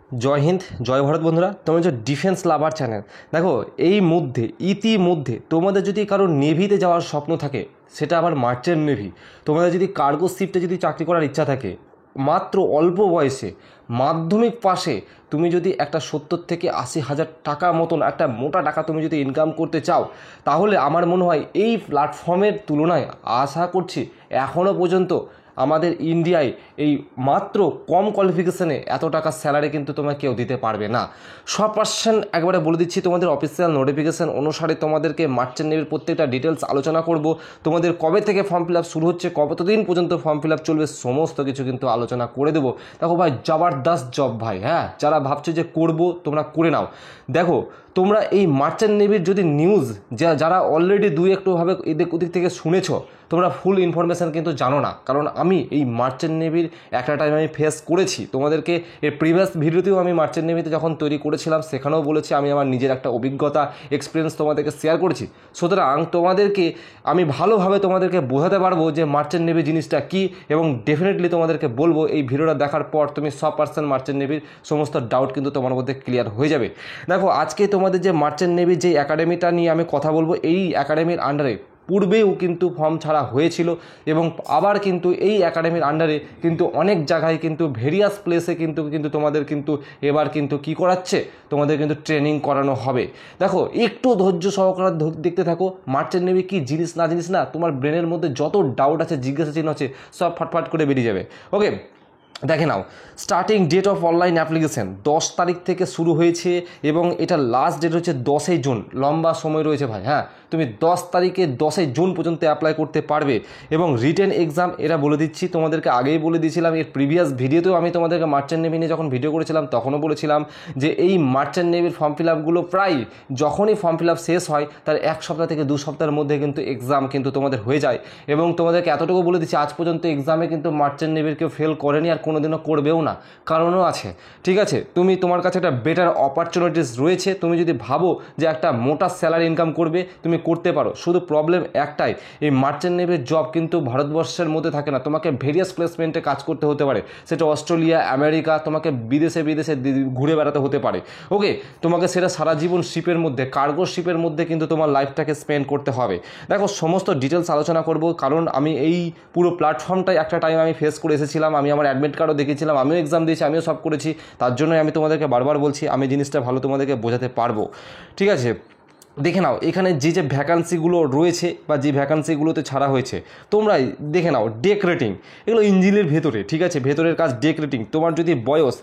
জয় হিন্দ, জয় ভারত বন্ধুরা। তোমরা যে ডিফেন্স লাভার চ্যানেল দেখো, এই মধ্যে ইতিমধ্যে তোমাদের যদি কারো নেভিতে যাওয়ার স্বপ্ন থাকে, সেটা আবার মার্চেন্ট নেভি, তোমাদের যদি কার্গো শিপে যদি চাকরি করার ইচ্ছা থাকে, মাত্র অল্প বয়সে মাধ্যমিক পাশে তুমি যদি একটা 70 থেকে 80 হাজার টাকা মতন একটা মোটা টাকা তুমি যদি ইনকাম করতে চাও, তাহলে আমার মনে হয় এই প্ল্যাটফর্মের তুলনায় আশা করছি এখনও পর্যন্ত আমাদের ইন্ডিয়ায় এই মাত্র কম কোয়ালিফিকেশানে এত টাকা স্যালারি কিন্তু তোমায় কেউ দিতে পারবে না। 100% একবারে বলে দিচ্ছি, তোমাদের অফিসিয়াল নোটিফিকেশান অনুসারে তোমাদেরকে মার্চেন্ট নেভির প্রত্যেকটা ডিটেলস আলোচনা করব। তোমাদের কবে থেকে ফর্ম ফিল আপ শুরু হচ্ছে, কতদিন পর্যন্ত ফর্ম ফিল আপ চলবে, সমস্ত কিছু কিন্তু আলোচনা করে দেবো। দেখো ভাই, জবরদস্ত জব ভাই। হ্যাঁ, যারা ভাবছো যে করব, তোমরা করে নাও। দেখো, তোমরা এই মার্চেন্ট নেভির যদি নিউজ যারা অলরেডি দুই একটুভাবে এদিক ওদিক থেকে শুনেছ, তোমরা ফুল ইনফরমেশান কিন্তু জানো না। কারণ আমি এই মার্চেন্ট নেভির একটা টাইম আমি ফেস করেছি। তোমাদেরকে এর প্রিভিয়াস ভিডিওতেও আমি মার্চেন্ট নেভিতে যখন তৈরি করেছিলাম সেখানেও বলেছি, আমি আমার নিজের একটা অভিজ্ঞতা এক্সপিরিয়েন্স তোমাদেরকে শেয়ার করেছি। সুতরাং তোমাদেরকে আমি ভালোভাবে তোমাদেরকে বোঝাতে পারবো যে মার্চেন্ট নেভি জিনিসটা কী, এবং ডেফিনেটলি তোমাদেরকে বলবো এই ভিডিওটা দেখার পর তুমি 100% মার্চেন্ট নেভির সমস্ত ডাউট কিন্তু তোমার মধ্যে ক্লিয়ার হয়ে যাবে। দেখো, আজকে তোমাদের যে মার্চেন্ট নেভির যে একাডেমিটা নিয়ে আমি কথা বলবো, এই একাডেমির আন্ডারে পূর্বেও কিন্তু ফর্ম ছাড়া হয়েছিল, এবং আবার কিন্তু এই একাডেমির আন্ডারে কিন্তু অনেক জায়গায় কিন্তু ভেরিয়াস প্লেসে কিন্তু তোমাদের কিন্তু এবার কিন্তু কি করাচ্ছে, তোমাদের কিন্তু ট্রেনিং করানো হবে। দেখো, একটু ধৈর্য সহকারে দেখতে থাকো। মার্চেন্ট নেভি কি জিনিস না তোমার ব্রেনের মধ্যে যত ডাউট আছে, জিজ্ঞাসা চিহ্ন আছে, সব ফাটফাট করে বেরিয়ে যাবে। ওকে, দেখে নাও। Starting date of online application 10 তারিখ থেকে শুরু হয়েছে, এবং এটা লাস্ট ডেট হচ্ছে 10 জুন। লম্বা সময় রয়েছে ভাই। হ্যাঁ, তুমি 10 তারিখে 10 জুন পর্যন্ত অ্যাপ্লাই করতে পারবে। এবং রিটেন এক্সাম এরা বলে দিচ্ছি, তোমাদেরকে আগেই বলে দিয়েছিলাম, এর প্রিভিয়াস ভিডিওতেও আমি তোমাদেরকে মার্চেন্ট নেভি নিয়ে যখন ভিডিও করেছিলাম তখনও বলেছিলাম যে এই মার্চেন্ট নেভির ফর্ম ফিল আপগুলো প্রায় যখনই ফর্ম ফিল আপ শেষ হয় তার 1 সপ্তাহ থেকে 2 সপ্তাহের মধ্যে কিন্তু এক্সাম কিন্তু তোমাদের হয়ে যায়। এবং তোমাদেরকে এতটুকু বলে দিচ্ছি, আজ পর্যন্ত এক্সামে কিন্তু মার্চেন্ট নেভির কেউ ফেল করেনি, আর কোনোদিনও করবেও না। কারণও আছে, ঠিক আছে। তোমার কাছে একটা বেটার অপরচুনিটিস রয়েছে। তুমি যদি ভাবো যে একটা মোটা স্যালারি ইনকাম করবে, তুমি করতে পারো। শুধু প্রবলেম একটাই, এই মার্চেন্ট নেভির জব কিন্তু ভারতবর্ষের মধ্যে থাকে না। তোমাকে ভেরিয়াস প্লেসমেন্টে কাজ করতে হতে পারে, সেটা অস্ট্রেলিয়া, আমেরিকা, তোমাকে বিদেশে ঘুরে বেড়াতে হতে পারে। ওকে, তোমাকে সেটা সারা জীবন শিপের মধ্যে, কার্গো শিপের মধ্যে কিন্তু তোমার লাইফটাকে স্পেন্ড করতে হবে। দেখো, সমস্ত ডিটেলস আলোচনা করব, কারণ আমি এই পুরো প্ল্যাটফর্মটাই একটা টাইম আমি ফেস করে এসেছিলাম। আমি আমার অ্যাডমিট কার্ডও দেখেছিলাম, আমিও এক্সাম দিয়েছি, আমিও সব করেছি। তার জন্যই আমি তোমাদেরকে বারবার বলছি, আমি জিনিসটা ভালো তোমাদেরকে বোঝাতে পারবো। ঠিক আছে, দেখে নাও এখানে যে ভ্যাকান্সিগুলো রয়েছে বা যে ভ্যাকান্সিগুলোতে ছাড়া হয়েছে, তোমরাই দেখে নাও। ডেক রেটিং, এগুলো ইঞ্জিনের ভেতরে, ঠিক আছে, ভেতরের কাজ ডেক রেটিং। তোমার যদি বয়স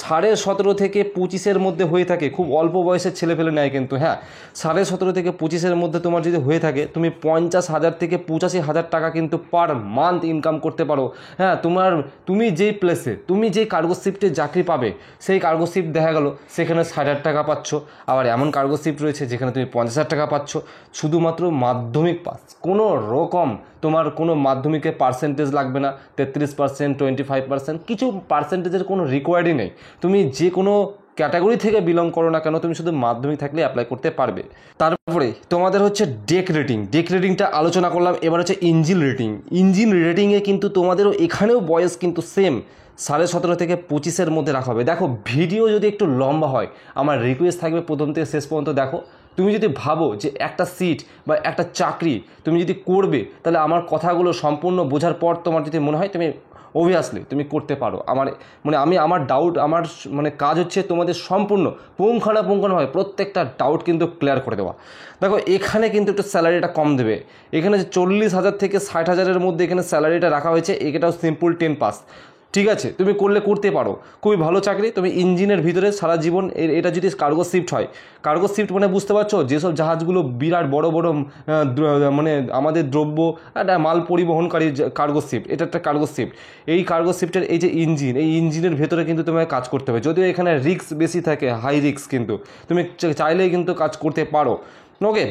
17.5 থেকে 25-এর মধ্যে হয়ে থাকে, খুব অল্প বয়সের ছেলেপেলে নেয় কিন্তু, হ্যাঁ, 17.5 থেকে 25-এর মধ্যে তোমার যদি হয়ে থাকে, তুমি 50,000 থেকে 85,000 টাকা কিন্তু পার মান্থ ইনকাম করতে পারো। হ্যাঁ, তুমি যেই প্লেসে, তুমি যেই কার্গো শিফটে চাকরি পাবে, সেই কার্গো শিফট দেখা গেল সেখানে 60,000 টাকা পাচ্ছ। আবার এমন কার্গো শিফট রয়েছে যেখানে তুমি 50,000 টাকা পাচ্ছ, শুধুমাত্র মাধ্যমিক পাস। কোনো রকম তোমার কোনো মাধ্যমিকে পার্সেন্টেজ লাগবে না, 33%, 25%, কিছু পার্সেন্টেজের কোনো রিকোয়ার্ডই নেই। তুমি যে কোনো ক্যাটাগরি থেকে বিলং করো না কেন, তুমি শুধু মাধ্যমিক থাকলে অ্যাপ্লাই করতে পারবে। তারপরে তোমাদের হচ্ছে ডেক রেটিং। ডেক রেটিংটা আলোচনা করলাম। এবার হচ্ছে ইঞ্জিন রেটিং। ইঞ্জিন রেটিংয়ে কিন্তু তোমাদেরও এখানেও বয়স কিন্তু সেম 17.5 থেকে 25-এর মধ্যে রাখা হবে। দেখো, ভিডিও যদি একটু লম্বা হয়, আমার রিকোয়েস্ট থাকবে প্রথম থেকে শেষ পর্যন্ত দেখো। তুমি যদি ভাবো যে একটা সিট বা একটা চাকরি তুমি যদি করবে, তাহলে আমার কথাগুলো সম্পূর্ণ বোঝার পর তোমার যদি মনে হয় তুমি অবভিয়াসলি তুমি করতে পারো। আমার ডাউট, আমার কাজ হচ্ছে তোমাদের সম্পূর্ণ পুঙ্খানুপুঙ্খভাবে প্রত্যেকটা ডাউট কিন্তু ক্লিয়ার করে দেওয়া। দেখো, এখানে কিন্তু একটু স্যালারিটা কম দেবে। এখানে যে 40,000 থেকে 60,000-এর মধ্যে এখানে স্যালারিটা রাখা হয়েছে। এটাও সিম্পল 10 পাস, ঠিক আছে, তুমি করতে পারো। খুবই ভালো চাকরি। তুমি ইঞ্জিনের ভিতরে সারা জীবন, এটা যদি কার্গো শিফট হয়, কার্গো শিফট বুঝতে পারছো, যেসব জাহাজগুলো বিরাট বড় বড় আমাদের দ্রব্য একটা মাল পরিবহনকারী কার্গো শিফট, এটা একটা কার্গো শিফট। এই কার্গো শিফটের এই যে ইঞ্জিন, এই ইঞ্জিনের ভেতরে কিন্তু তোমাকে কাজ করতে হবে। যদিও এখানে রিস্ক বেশি থাকে, হাই রিস্ক, কিন্তু তুমি চাইলেই কিন্তু কাজ করতে পারো। ওকে,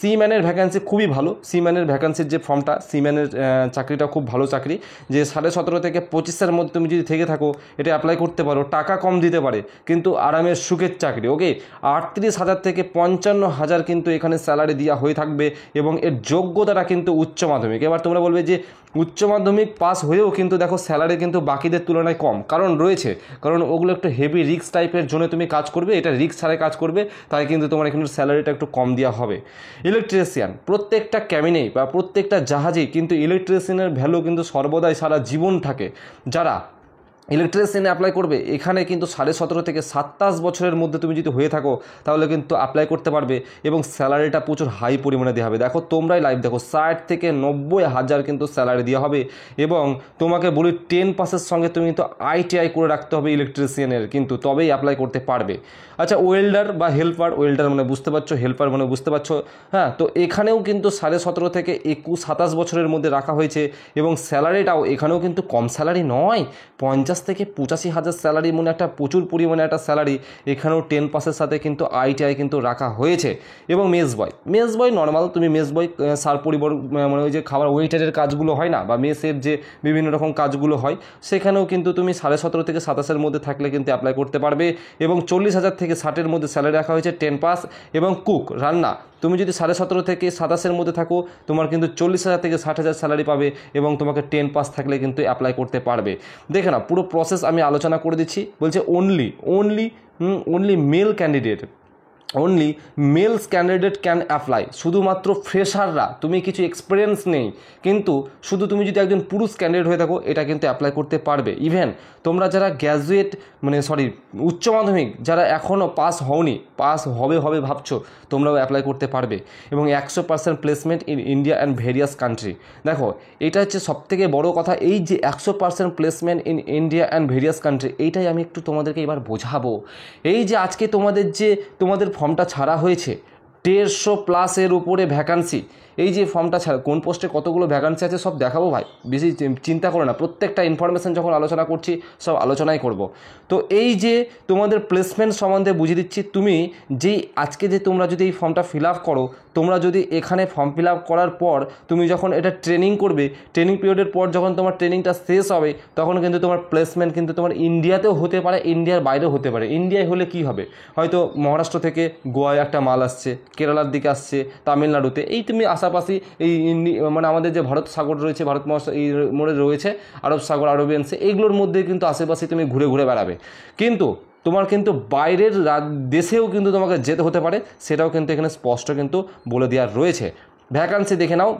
সিম্যানের ভ্যাকান্সি খুবই ভালো। সিম্যানের ভ্যাকান্সির যে ফর্মটা, সিম্যানের চাকরিটা খুব ভালো চাকরি, যে 17.5 থেকে 25-এর মধ্যে তুমি যদি থেকে থাকো, এটা অ্যাপ্লাই করতে পারো। টাকা কম দিতে পারে কিন্তু আরামের সুখের চাকরি। ওকে, 38,000 থেকে 55,000 কিন্তু এখানে স্যালারি দেওয়া হয়ে থাকবে, এবং এর যোগ্যতাটা কিন্তু উচ্চ মাধ্যমিক। এবার তোমরা বলবে যে উচ্চ মাধ্যমিক পাস হয়েও কিন্তু দেখো স্যালারি কিন্তু বাকিদের তুলনায় কম, কারণ ওগুলো একটু হেভি রিস্ক টাইপের জন্য তুমি কাজ করবে, এটা রিস্ক ছাড়াই কাজ করবে, তাই কিন্তু তোমার এখানে স্যালারিটা একটু কম দেওয়া হবে। ইলেকট্রিশিয়ান, প্রত্যেকটা ক্যাবিনেই বা প্রত্যেকটা জাহাজেই কিন্তু ইলেকট্রিশিয়ানের ভ্যালু কিন্তু সর্বদাই সারা জীবন থাকে। যারা ইলেকট্রিশিয়ানে অ্যাপ্লাই করবে এখানে কিন্তু 17.5 থেকে 27 বছরের মধ্যে তুমি যদি হয়ে থাকো তাহলে কিন্তু অ্যাপ্লাই করতে পারবে, এবং স্যালারিটা প্রচুর হাই পরিমাণে দেওয়া হবে। দেখো তোমরাই লাইভ দেখো 60 থেকে 90,000 কিন্তু স্যালারি দেওয়া হবে, এবং তোমাকে বলি 10 পাসের সঙ্গে তুমি কিন্তু ITI করে রাখতে হবে ইলেকট্রিশিয়ানের, কিন্তু তবেই অ্যাপ্লাই করতে পারবে। আচ্ছা, ওয়েল্ডার বা হেল্পার, ওয়েল্ডার মানে বুঝতে পারছো, হেল্পার মানে বুঝতে পারছো, হ্যাঁ। তো এখানেও কিন্তু 17.5 থেকে 27 বছরের মধ্যে রাখা হয়েছে, এবং স্যালারিটাও এখানেও কিন্তু কম স্যালারি নয়, 50 থেকে 85,000 স্যালারি, মানে একটা প্রচুর পরিমাণে একটা স্যালারি। এখানেও 10 পাসের সাথে কিন্তু ITI কিন্তু রাখা হয়েছে। এবং মেস বয় নর্মাল, তুমি মেস বয় সার পরিবহন মানে ওই যে খাবার ওয়েটারের কাজগুলো হয় না, বা মেসের যে বিভিন্ন রকম কাজগুলো হয়, সেখানেও কিন্তু তুমি 17.5 থেকে 27-এর মধ্যে থাকলে কিন্তু অ্যাপ্লাই করতে পারবে। এবং 40,000 থেকে 60-এর মধ্যে স্যালারি রাখা হয়েছে 10 পাস। এবং কুক, রান্না, তুমি যদি 17.5 থেকে 27-এর মধ্যে থাকো তোমার কিন্তু 40,000 থেকে 60,000 স্যালারি পাবে, এবং তোমাকে 10 পাস থাকলে কিন্তু অ্যাপ্লাই করতে পারবে। দেখে না, পুরো প্রসেস আমি আলোচনা করে দিচ্ছি। বলছে only male candidate can apply, শুধুমাত্র ফ্রেশাররা, তুমি কিছু এক্সপিরিয়েন্স নেই কিন্তু শুধু তুমি যদি একজন পুরুষ ক্যান্ডিডেট হয়ে থাকো এটা কিন্তু অ্যাপ্লাই করতে পারবে। ইভেন তোমরা যারা গ্র্যাজুয়েট উচ্চ মাধ্যমিক যারা এখনও পাস হবে ভাবছো, তোমরাও অ্যাপ্লাই করতে পারবে। এবং 100% placement in India and various country. দেখো এটা হচ্ছে সবথেকে বড় কথা, এই যে 100% placement in India and various country, এইটাই আমি একটু তোমাদেরকে এবার বোঝাবো। এই যে আজকে তোমাদের ফর্মটা ছাড়া হয়েছে, 150+ উপরে ভ্যাকান্সি, এই যে ফর্মটা ছাড়া কোন পোস্টে কতগুলো ভ্যাকান্সি আছে সব দেখাবো ভাই, বেশি চিন্তা করো না, প্রত্যেকটা ইনফরমেশান যখন আলোচনা করছি সব আলোচনাই করব। তো এই যে তোমাদের প্লেসমেন্ট সম্বন্ধে বুঝিয়ে দিচ্ছি, তুমি আজকে তোমরা যদি এই ফর্মটা ফিল আপ করো, তোমরা যদি এখানে ফর্ম ফিল আপ করার পর তুমি যখন এটা ট্রেনিং করবে, ট্রেনিং পিরিয়ডের পর যখন তোমার ট্রেনিংটা শেষ হবে তখন কিন্তু তোমার প্লেসমেন্ট কিন্তু তোমার ইন্ডিয়াতেও হতে পারে, ইন্ডিয়ার বাইরেও হতে পারে। ইন্ডিয়ায় হলে কি হবে, হয়তো মহারাষ্ট্র থেকে গোয়ায় একটা মাল আসছে, কেরালার দিকে আসছে, তামিলনাড়ুতে, এই তুমি আশাপাশি এই মানে আমাদের যে ভারত সাগর রয়েছে, ভারত মহাসাগর এই মোড়ে রয়েছে আরব সাগর, আরবিয়ান সি, এইগুলোর মধ্যে কিন্তু আশেপাশে তুমি ঘুরে ঘুরে বেড়াবে। কিন্তু তোমার কিন্তু বাইরের দেশেও কিন্তু তোমাকে যেতে হতে পারে, সেটাও কিন্তু এখানে স্পষ্ট কিন্তু বলে দেওয়ার রয়েছে। ভ্যাকান্সি দেখে নাও,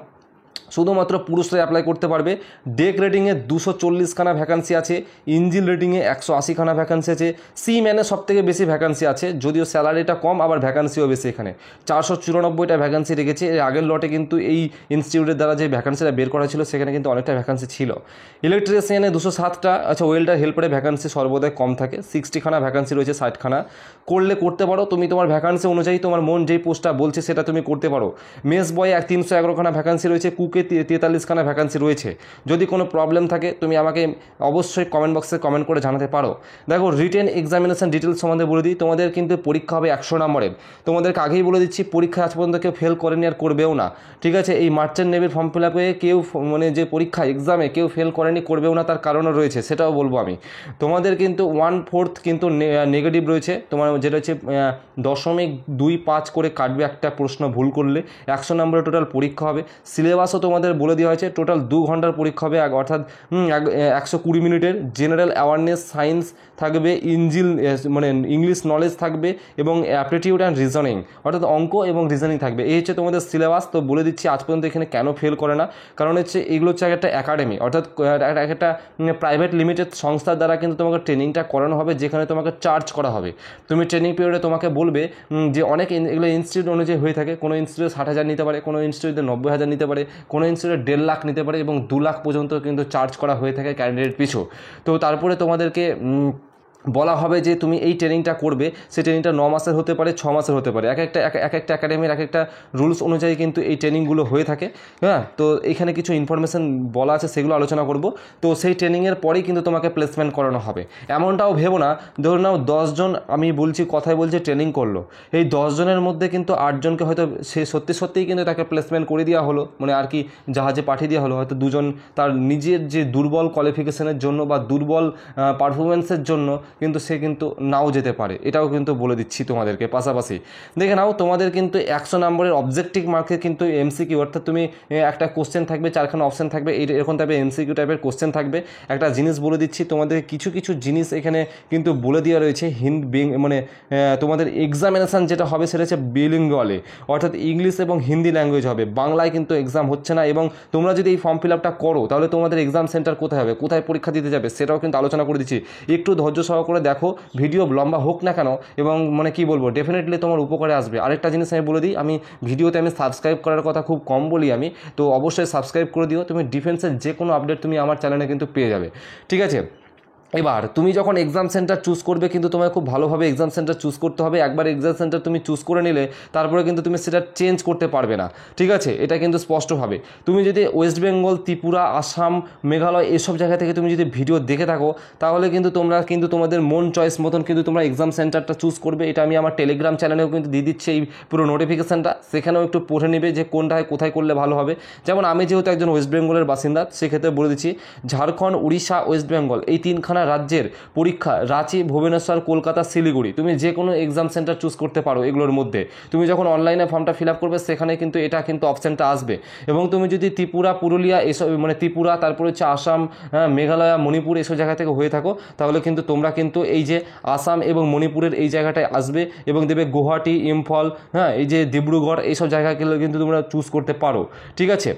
শুধুমাত্র পুরুষরা অ্যাপ্লাই করতে পারবে। ডেক রেটিংয়ে 240খানা ভ্যাকান্সি আছে, ইঞ্জিন রেটিংয়ে 180খানা ভ্যাকান্সি আছে, সি ম্যানে সবথেকে বেশি ভ্যাকান্সি আছে, যদিও স্যালারিটা কম আবার ভ্যাকান্সিও বেশি। এখানে 494টা ভ্যাকান্সি রেখেছে। এর আগের লটে কিন্তু এই ইনস্টিটিউটের দ্বারা যে ভ্যাকান্সিটা বের করা ছিল সেখানে কিন্তু অনেকটা ভ্যাকান্সি ছিল। ইলেকট্রিশিয়ানে 207টা, আচ্ছা ওয়েল্ডার হেল্পারে ভ্যাকান্সি সর্বদাই কম থাকে, 60খানা ভ্যাকান্সি রয়েছে, 60খানা। করতে পারো তুমি, তোমার ভ্যাকান্সি অনুযায়ী তোমার মন যেই পোস্টটা বলছে সেটা তুমি করতে পারো। মেস বয়ে 311খানা ভ্যাকান্সি রয়েছে, কুকে 43খানা ভ্যাকান্সি রয়েছে। যদি কোনো প্রবলেম থাকে তুমি আমাকে অবশ্যই কমেন্ট বক্সে কমেন্ট করে জানাতে পারো। দেখো রিটেন এক্সামিনেশন ডিটেলস সম্বন্ধে বলে দিই, তোমাদের কিন্তু পরীক্ষা হবে 100 নম্বরের। তোমাদেরকে আগেই বলে দিচ্ছি পরীক্ষা আজ পর্যন্ত কেউ ফেল করেনি আর করবেও না, ঠিক আছে। এই মার্চেন্ট নেভির ফর্ম ফিল আপে কেউ যে পরীক্ষা এক্সামে কেউ ফেল করেনি, করবেও না, তার কারণও রয়েছে, সেটাও বলবো আমি। তোমাদের কিন্তু 1/4 কিন্তু নেগেটিভ রয়েছে, তোমার যেটা হচ্ছে 0.25 করে কাটবে একটা প্রশ্ন ভুল করলে। 100 নম্বরের টোটাল পরীক্ষা হবে। সিলেবাসও তোমাদের বলে দেওয়া হয়েছে, টোটাল 2 ঘন্টার পরীক্ষা হবে, অর্থাৎ 120 মিনিটের। জেনারেল অ্যাওয়ারনেস, সায়েন্স থাকবে, ইংলিশ নলেজ থাকবে, এবং অ্যাপটিটিউড অ্যান্ড রিজনিং অর্থাৎ অঙ্ক এবং রিজনিং থাকবে। এই হচ্ছে তোমাদের সিলেবাস। তো বলে দিচ্ছি আজ পর্যন্ত এখানে কেন ফেল করে না, কারণ হচ্ছে এগুলো হচ্ছে একটা একাডেমি, অর্থাৎ একটা প্রাইভেট লিমিটেড সংস্থার দ্বারা কিন্তু তোমাকে ট্রেনিংটা করানো হবে, যেখানে তোমাকে চার্জ করা হবে। তুমি ট্রেনিং পিরিয়ডে তোমাকে বলবে যে অনেক এগুলো ইনস্টিটিউট অনুযায়ী হয়ে থাকে, কোনো ইনস্টিটিউটে 60,000 নিতে পারে, কোনো ইনস্টিটিউটে 90,000 নিতে পারে, কোনো ইনস্টিটিউটে 1.5 লাখ নিতে পারে, এবং 2 লাখ পর্যন্ত কিন্তু চার্জ করা হয়ে থাকে ক্যান্ডিডেট পিছু। তো তারপরে তোমাদেরকে বলা হবে যে তুমি এই ট্রেনিংটা করবে, সেই ট্রেনিংটা 9 মাসের হতে পারে, 6 মাসের হতে পারে। এক একটা একাডেমির এক একটা রুলস অনুযায়ী কিন্তু এই ট্রেনিংগুলো হয়ে থাকে, হ্যাঁ। তো এখানে কিছু ইনফরমেশান বলা আছে, সেগুলো আলোচনা করব। তো সেই ট্রেনিংয়ের পরেই কিন্তু তোমাকে প্লেসমেন্ট করানো হবে। এমনটাও ভেবো না, ধরুন নাও 10 জন, আমি কথাই বলছি ট্রেনিং করলো, এই 10 জনের মধ্যে কিন্তু 8 জনকে হয়তো সে সত্যিই কিন্তু তাকে প্লেসমেন্ট করে দেওয়া হলো, আর কি জাহাজে পাঠিয়ে দেওয়া হলো। হয়তো 2 জন তার নিজের যে দুর্বল কোয়ালিফিকেশনের জন্য বা দুর্বল পারফরমেন্সের জন্য কিন্তু সে কিন্তু নাও যেতে পারে, এটাও কিন্তু বলে দিচ্ছি তোমাদেরকে। পাশাপাশি দেখে নাও তোমাদের কিন্তু 100 নম্বরের অবজেক্টিভ মার্কের কিন্তু এমসিকিউ, অর্থাৎ তুমি একটা কোশ্চেন থাকবে, 4খানা অপশান থাকবে, এরকম টাইপের এমসিকিউ টাইপের কোশ্চেন থাকবে। একটা জিনিস বলে দিচ্ছি তোমাদের, কিছু কিছু জিনিস এখানে কিন্তু বলে দেওয়া রয়েছে মানে তোমাদের এক্সামিনেশান যেটা হবে সেটা হচ্ছে বিলিঙ্গুয়ালে, অর্থাৎ ইংলিশ এবং হিন্দি ল্যাঙ্গুয়েজ হবে, বাংলায় কিন্তু এক্সাম হচ্ছে না। এবং তোমরা যদি এই ফর্ম ফিল আপটা করো তাহলে তোমাদের এক্সাম সেন্টার কোথায় হবে, কোথায় পরীক্ষা দিতে যাবে, সেটাও কিন্তু আলোচনা করে দিচ্ছি। একটু ধৈর্য সহকারে দেখো, ভিডিও লম্বা হোক না কেন, এবং মানে কি বলবো, ডেফিনেটলি তোমার উপকারে আসবে। আরেকটা জিনিস আমি বলে দিই, ভিডিওতে আমি সাবস্ক্রাইব করার কথা খুব কম বলি আমি, তো অবশ্যই সাবস্ক্রাইব করে দিও। তুমি ডিফেন্সের যে কোনো আপডেট তুমি আমার চ্যানেলে কিন্তু পেয়ে যাবে, ঠিক আছে। এবার তুমি যখন এক্সাম সেন্টার চুজ করবে কিন্তু তোমায় খুব ভালোভাবে এক্সাম সেন্টার চুজ করতে হবে। একবার এক্সাম সেন্টার তুমি চুজ করে নিলে তারপরে কিন্তু তুমি সেটা চেঞ্জ করতে পারবে না, ঠিক আছে, এটা কিন্তু স্পষ্টভাবে। তুমি যদি ওয়েস্ট বেঙ্গল, ত্রিপুরা, আসাম, মেঘালয় এসব জায়গা থেকে তুমি যদি ভিডিও দেখে থাকো তাহলে কিন্তু তোমরা কিন্তু তোমাদের মন চয়েস মতন কিন্তু তোমরা এক্সাম সেন্টারটা চুজ করবে। এটা আমি আমার টেলিগ্রাম চ্যানেলেও কিন্তু দিয়ে দিচ্ছি এই পুরো নোটিফিকেশানটা, সেখানেও একটু পড়ে নেবে যে কোনটায় কোথায় করলে ভালো হবে। যেমন আমি যেহেতু একজন ওয়েস্ট বেঙ্গলের বাসিন্দা, সেক্ষেত্রে বলে দিচ্ছি ঝাড়খণ্ড, উড়িষ্যা, ওয়েস্ট বেঙ্গল এই 3খানা রাজ্যের পরীক্ষা রাঁচি, ভুবনেশ্বর, কলকাতা, শিলিগুড়ি, তুমি যে কোনো এক্সাম সেন্টার চুজ করতে পারো এগুলোর মধ্যে। তুমি যখন অনলাইনে ফর্মটা ফিল আপ করবে সেখানে কিন্তু এটা কিন্তু অপশানটা আসবে। এবং তুমি যদি ত্রিপুরা, পুরুলিয়া এসব মানে ত্রিপুরা, তারপরে হচ্ছে আসাম, মেঘালয়, মণিপুর এসব জায়গা থেকে হয়ে থাকো তাহলে কিন্তু তোমরা কিন্তু এই যে আসাম এবং মণিপুরের এই জায়গাটায় আসবে এবং দেবে গুয়াহাটি, ইম্ফল, এই যে ডিব্রুগড় এইসব জায়গাগুলো কিন্তু তোমরা চুজ করতে পারো, ঠিক আছে।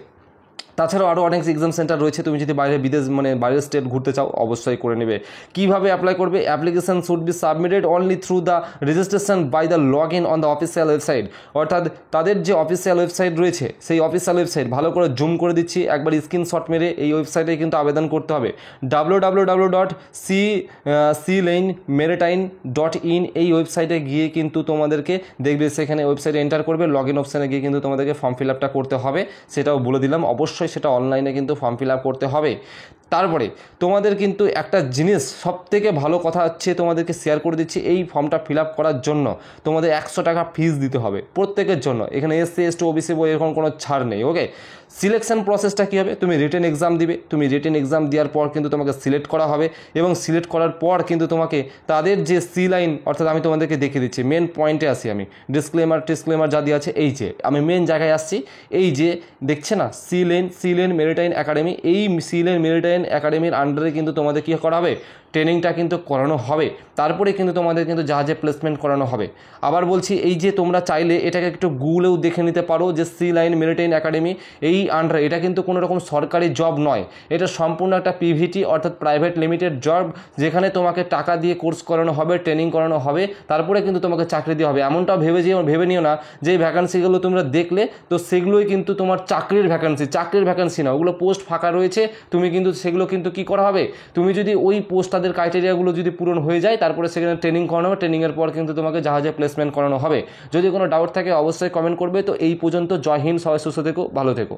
তাছাড়াও আরও অনেক এক্সাম সেন্টার রয়েছে, তুমি যদি বিদেশ মানে বাইরের স্টেট ঘুরতে চাও অবশ্যই করে নেবে। কীভাবে অ্যাপ্লাই করবে? Application should be submitted only through the registration by the log in on the official website, অর্থাৎ তাদের যে অফিসিয়াল ওয়েবসাইট রয়েছে সেই অফিসিয়াল ওয়েবসাইট, ভালো করে জুম করে দিচ্ছি, একবার স্ক্রিনশট মেরে এই ওয়েবসাইটে কিন্তু আবেদন করতে হবে। www.sealaneMaritime.in এই ওয়েবসাইটে গিয়ে কিন্তু তোমাদেরকে দেখবে, সেখানে ওয়েবসাইটে এন্টার করবে, লগ ইন অপশানে গিয়ে কিন্তু তোমাদেরকে ফর্ম ফিল আপটা করতে হবে, সেটাও বলে দিলাম। অবশ্যই সেটা অনলাইনে কিন্তু ফর্ম ফিল আপ করতে হবে। তারপরে তোমাদের কিন্তু একটা জিনিস সবথেকে ভালো কথা হচ্ছে, তোমাদেরকে শেয়ার করে দিচ্ছি, এই ফর্মটা ফিল আপ করার জন্য তোমাদের 100 টাকা ফিস দিতে হবে প্রত্যেকের জন্য। এখানে এসসি, এসটি, ওবিসি বই এরকম কোনো ছাড় নেই, ওকে। সিলেকশন প্রসেসটা কী হবে? তুমি রিটেন এক্সাম দিবে, তুমি রিটেন এক্সাম দেওয়ার পর কিন্তু তোমাকে সিলেক্ট করা হবে, এবং সিলেক্ট করার পর কিন্তু তোমাকে তাদের যে সি লাইন, অর্থাৎ আমি তোমাদেরকে দেখিয়ে দিচ্ছি, মেন পয়েন্টে আসি আমি, ডিসক্লেমার যা দিয়ে আছে, এই যে আমি মেন জায়গায় আসছি, এই যে দেখছে না সি-লেন মেরিটাইম একাডেমি, এই সি-লেন মেরিটাইম একাডেমির আন্ডারে কিন্তু তোমাদের কী করা হবে? ট্রেনিংটা কিন্তু করানো হবে, তারপরে কিন্তু তোমাদের কিন্তু জাহাজে প্লেসমেন্ট করানো হবে। আবার বলছি, এই যে তোমরা চাইলে এটাকে একটু গুগলেও দেখে নিতে পারো যে সি-লাইন মেরিটাইম একাডেমি এই আন্ডারে, এটা কিন্তু কোনো রকম সরকারি জব নয়, এটা সম্পূর্ণ একটা পিভিটি অর্থাৎ প্রাইভেট লিমিটেড জব, যেখানে তোমাকে টাকা দিয়ে কোর্স করানো হবে, ট্রেনিং করানো হবে, তারপরে কিন্তু তোমাকে চাকরি দেওয়া হবে। এমনটাও ভেবে নিও না যে ভ্যাকান্সিগুলো তোমরা দেখলে তো সেগুলোই কিন্তু তোমার চাকরির ভ্যাকান্সি না, ওগুলো পোস্ট ফাঁকা রয়েছে, তুমি কিন্তু সেগুলো কিন্তু কী করা হবে, তুমি যদি ওই পোস্ট তাদের ক্রাইটেরিয়াগুলো যদি পূরণ হয়ে যায় তারপরে সেখানে ট্রেনিং করানো হবে, ট্রেনিংয়ের পর কিন্তু তোমাকে জাহাজে প্লেসমেন্ট করানো হবে। যদি কোনো ডাউট থাকে অবশ্যই কমেন্ট করবে। তো এই পর্যন্ত, জয় হিন্দ, সবাই সুস্থ থেকো, ভালো থেকো।